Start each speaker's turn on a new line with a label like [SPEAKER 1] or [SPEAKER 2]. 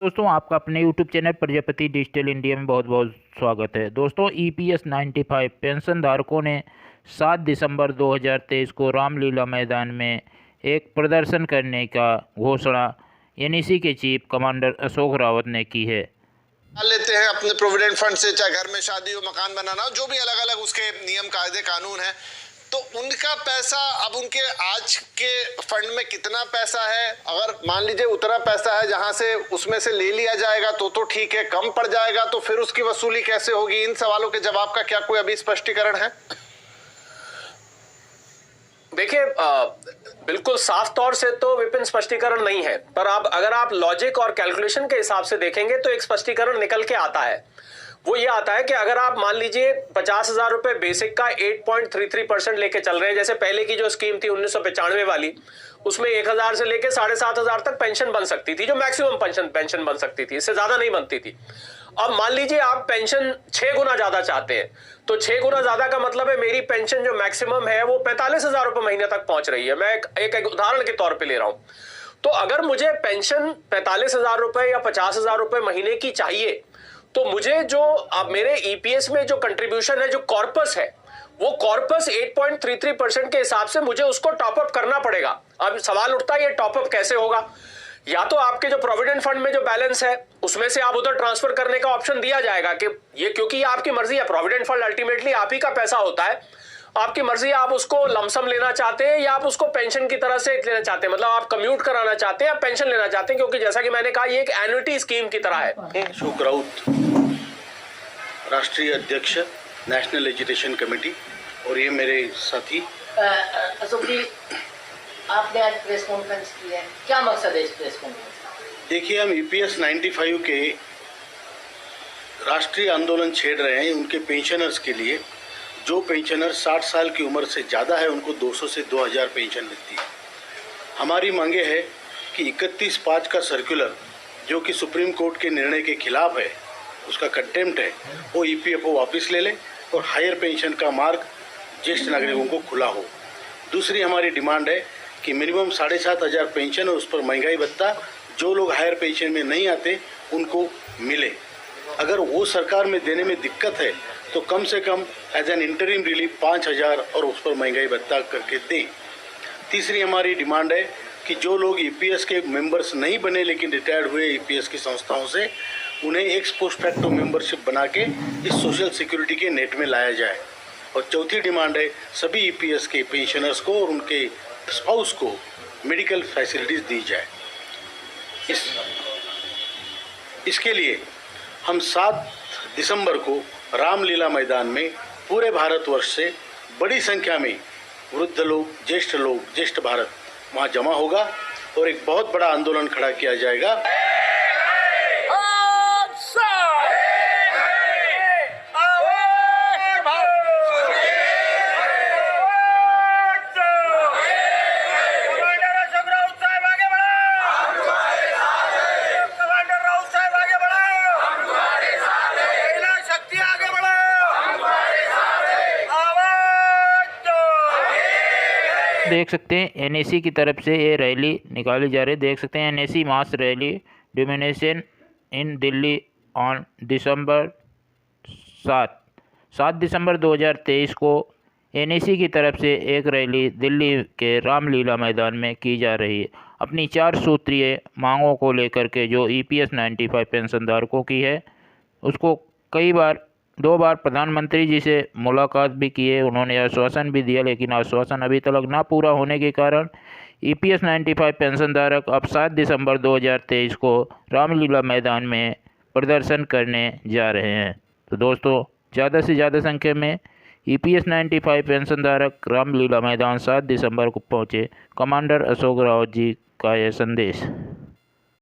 [SPEAKER 1] दोस्तों आपका अपने YouTube channel Prajapati digital India में बहुत बहुत स्वागत है। दोस्तों EPS 95 पेंशन धारकों ने 7 दिसंबर 2023 को रामलीला मैदान में एक प्रदर्शन करने का घोषणा NEC के चीफ कमांडर अशोक रावत ने की है।
[SPEAKER 2] लेते हैं अपने प्रोविडेंट फंड से, चाहे घर में शादी हो, मकान बनाना हो, जो भी अलग अलग उसके नियम कायदे कानून है, तो उनका पैसा अब उनके आज के फंड में कितना पैसा है, अगर मान लीजिए उतना पैसा है जहां से उसमें से ले लिया जाएगा तो ठीक है, कम पड़ जाएगा तो फिर उसकी वसूली कैसे होगी? इन सवालों के जवाब का क्या कोई अभी स्पष्टीकरण है?
[SPEAKER 3] देखिए, बिल्कुल साफ तौर से तो विपिन स्पष्टीकरण नहीं है, पर अगर आप लॉजिक और कैलकुलेशन के हिसाब से देखेंगे तो एक स्पष्टीकरण निकल के आता है। वो ये आता है कि अगर आप मान लीजिए 50,000 रुपए बेसिक का 8.33% लेके चल रहे हैं, जैसे पहले की जो स्कीम थी 1995 वाली, उसमें 1,000 से लेके 7,500 तक पेंशन बन सकती थी, जो मैक्सिमम पेंशन बन सकती थी, इससे ज्यादा नहीं बनती थी। अब मान लीजिए आप पेंशन 6 गुना ज्यादा चाहते हैं, तो 6 गुना ज्यादा का मतलब है मेरी पेंशन जो मैक्सिमम है वो 45,000 रुपए महीने तक पहुंच रही है। मैं एक उदाहरण के तौर पे ले रहा हूं। तो अगर मुझे पेंशन 45,000 रुपए या 50,000 रुपए महीने की चाहिए, तो मुझे जो अब मेरे EPS में जो कंट्रीब्यूशन है, जो कॉर्पस है, वो कॉर्पस 8.33% के हिसाब से मुझे उसको टॉपअप करना पड़ेगा। अब सवाल उठता है ये टॉपअप कैसे होगा? या तो आपके जो प्रोविडेंट फंड में जो बैलेंस है उसमें से आप उधर ट्रांसफर करने का ऑप्शन दिया जाएगा कि ये, क्योंकि ये आपकी मर्जी है, प्रोविडेंट फंड अल्टीमेटली आप ही का पैसा होता है, आपकी मर्जी है, आप उसको लमसम लेना चाहते हैं या आप उसको पेंशन की तरह से लेना चाहते हैं, मतलब आप कम्यूट कराना चाहते हैं या पेंशन लेना चाहते हैं, क्योंकि जैसा कि मैंने कहा ये एक एन्युटी स्कीम की तरह है।
[SPEAKER 4] अशोक राउत, राष्ट्रीय अध्यक्ष नेशनल एजुकेशन कमेटी, और ये मेरे साथी।
[SPEAKER 5] अशोक जी, आपने आज प्रेस कॉन्फ्रेंस की है, क्या मकसद है इस प्रेस कॉन्फ्रेंस का?
[SPEAKER 4] देखिए, हम EPS 95 के राष्ट्रीय आंदोलन छेड़ रहे हैं उनके पेंशनर्स के लिए। जो पेंशनर 60 साल की उम्र से ज़्यादा है उनको 200 से 2,000 पेंशन मिलती है। हमारी मांगे है कि 31/5 का सर्कुलर, जो कि सुप्रीम कोर्ट के निर्णय के खिलाफ है, उसका कंटेम्प्ट है, वो EPFO वापस ले लें और हायर पेंशन का मार्ग ज्येष्ठ नागरिकों को खुला हो। दूसरी हमारी डिमांड है कि मिनिमम 7,500 पेंशन और उस पर महंगाई भत्ता जो लोग हायर पेंशन में नहीं आते उनको मिले। अगर वो सरकार में देने में दिक्कत है तो कम से कम एज एन इंटरिम रिलीफ 5,000 और उस पर महंगाई भत्ता करके दें। तीसरी हमारी डिमांड है कि जो लोग EPS के मेंबर्स नहीं बने लेकिन रिटायर्ड हुए EPS की संस्थाओं से, उन्हें एक्स पोस्ट फैक्टो मेंबरशिप बना के इस सोशल सिक्योरिटी के नेट में लाया जाए। और चौथी डिमांड है सभी EPS के पेंशनर्स को और उनके स्पाउस को मेडिकल फैसिलिटीज दी जाए। इसके लिए हम 7 दिसंबर को रामलीला मैदान में पूरे भारतवर्ष से बड़ी संख्या में वृद्ध लोग, ज्येष्ठ भारत वहाँ जमा होगा और एक बहुत बड़ा आंदोलन खड़ा किया जाएगा।
[SPEAKER 1] देख सकते हैं NEC की तरफ से ये रैली निकाली जा रही है। देख सकते हैं NEC mass rally demonstration in Delhi on December 7 December 2023 को NEC की तरफ से एक रैली दिल्ली के रामलीला मैदान में की जा रही है। अपनी 4 सूत्रीय मांगों को लेकर के जो EPS 95 पेंशन धारकों की है, उसको दो बार प्रधानमंत्री जी से मुलाकात भी की है। उन्होंने आश्वासन भी दिया, लेकिन आश्वासन अभी तक ना पूरा होने के कारण EPS 95 पेंशन धारक अब 7 दिसंबर 2023 को रामलीला मैदान में प्रदर्शन करने जा रहे हैं। तो दोस्तों, ज़्यादा से ज़्यादा संख्या में EPS 95 पेंशन धारक रामलीला मैदान 7 दिसंबर को पहुँचे। कमांडर अशोक रावत जी का यह संदेश।